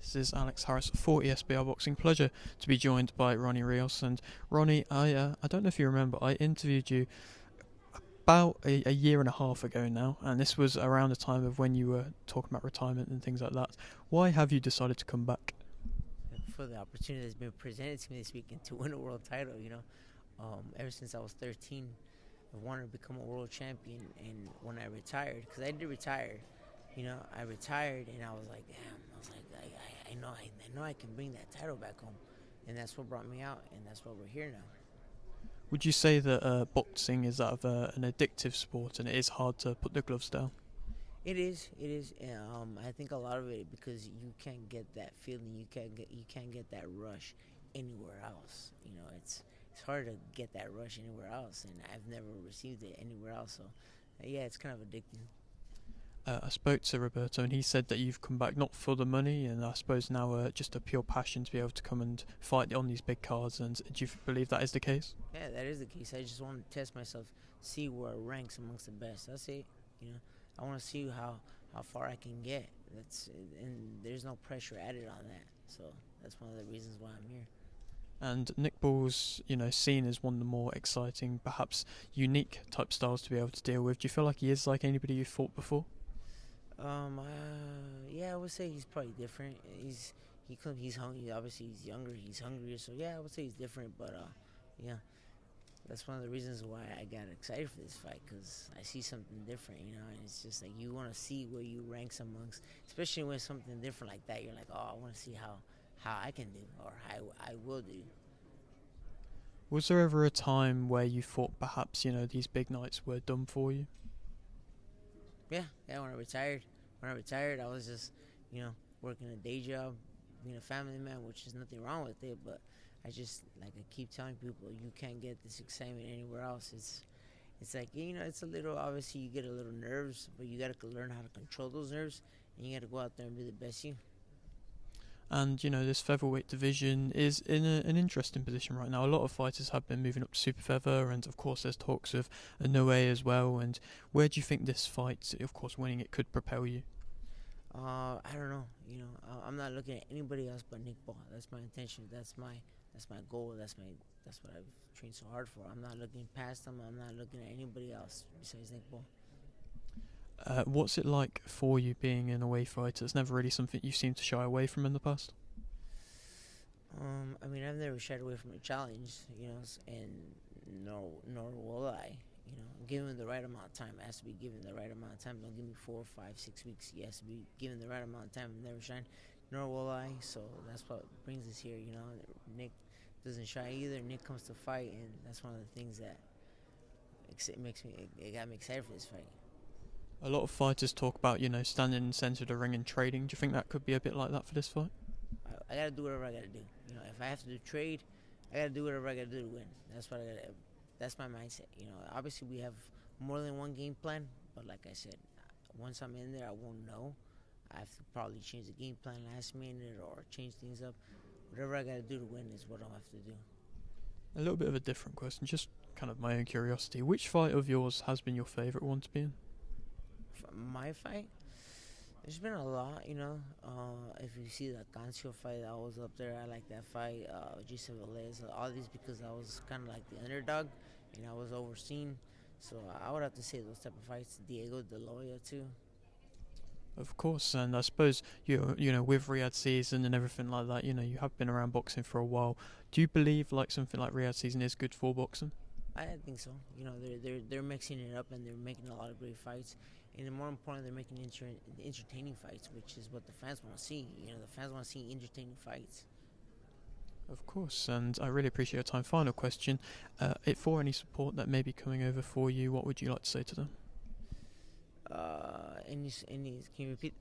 This is Alex Harris for ESBR Boxing. Pleasure to be joined by Ronny Rios. And Ronny, I don't know if you remember, I interviewed you about a year and a half ago now, and this was around the time of when you were talking about retirement and things like that. Why have you decided to come back? For the opportunity that's been presented to me this weekend to win a world title. Ever since I was 13, I wanted to become a world champion. And when I retired, because I did retire, I retired and I was like, damn, I know I can bring that title back home, and that's what brought me out, and that's why we're here now. Would you say that boxing is that of an addictive sport and it is hard to put the gloves down? It is. It is. I think a lot of it because you can't get that feeling. You can't get that rush anywhere else. It's hard to get that rush anywhere else, and I've never received it anywhere else. So, yeah, it's kind of addicting. I spoke to Roberto and he said that you've come back not for the money, and I suppose now just a pure passion to be able to come and fight on these big cards. And do you believe that is the case? Yeah, that is the case. I just want to test myself, see where I ranks amongst the best. That's it. You know, I want to see how far I can get. And there's no pressure added on that. So that's one of the reasons why I'm here. And Nick Ball's, seen as one of the more exciting, perhaps unique type styles to be able to deal with. Do you feel like he is like anybody you've fought before? Yeah, I would say he's probably different. He's hungry. Obviously, he's younger. He's hungrier. So yeah, I would say he's different. But yeah, that's one of the reasons why I got excited for this fight, because I see something different. And it's just like you want to see where you rank amongst, especially when something different like that. You're like, oh, I want to see how I can do, or how I will do. Was there ever a time where you thought perhaps, these big nights were done for you? Yeah. When I retired, I was just, working a day job, being a family man, which is nothing wrong with it. But I just, like I keep telling people, you can't get this excitement anywhere else. It's like, it's a little, obviously you get a little nerves, but you got to learn how to control those nerves, and you got to go out there and be the best you. And, this featherweight division is in an interesting position right now. A lot of fighters have been moving up to super feather, and of course there's talks of a Noe as well. And where do you think this fight, of course winning it, could propel you? I don't know. I'm not looking at anybody else but Nick Ball. That's my intention. That's my goal. That's what I've trained so hard for. I'm not looking past him. I'm not looking at anybody else besides Nick Ball. What's it like for you being an away fighter? It's never really something you seem to shy away from in the past. I mean, I've never shied away from a challenge, and nor will I. Given the right amount of time, it has to be given the right amount of time. Don't give me 4, 5, 6 weeks. It has to be given the right amount of time. Never shine, nor will I. So that's what brings us here. Nick doesn't shy either. Nick comes to fight, and that's one of the things that it got me excited for this fight. A lot of fighters talk about, standing in the centre of the ring and trading. Do you think that could be a bit like that for this fight? I gotta do whatever I gotta do. If I have to do trade, I gotta do whatever I gotta do to win. That's what I gotta. That's my mindset. Obviously we have more than one game plan, but like I said, once I'm in there, I won't know. I have to probably change the game plan last minute or change things up. Whatever I gotta do to win is what I'll have to do. A little bit of a different question, just kind of my own curiosity. Which fight of yours has been your favourite one to be in? My fight, there's been a lot, if you see the Cancio fight, I was up there. I like that fight. Jason Velez, all these because I was kind of like the underdog, and I was overseen. So I would have to say those type of fights. Diego De Loya too. Of course, and I suppose with Riyadh season and everything like that, you have been around boxing for a while. Do you believe like something like Riyadh season is good for boxing? I think so. They're mixing it up, and they're making a lot of great fights. And more importantly, they're making entertaining fights, which is what the fans want to see. The fans want to see entertaining fights. Of course, and I really appreciate your time. Final question: for any support that may be coming over for you, what would you like to say to them? Can you repeat?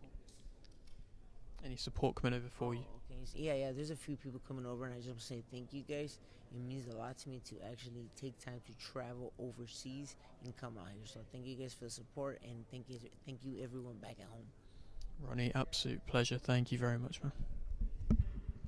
Any support coming over for you? Okay. So yeah. There's a few people coming over, and I just want to say thank you guys. It means a lot to me to actually take time to travel overseas and come out here. So thank you guys for the support, and thank you everyone back at home. Ronny, absolute pleasure. Thank you very much, man.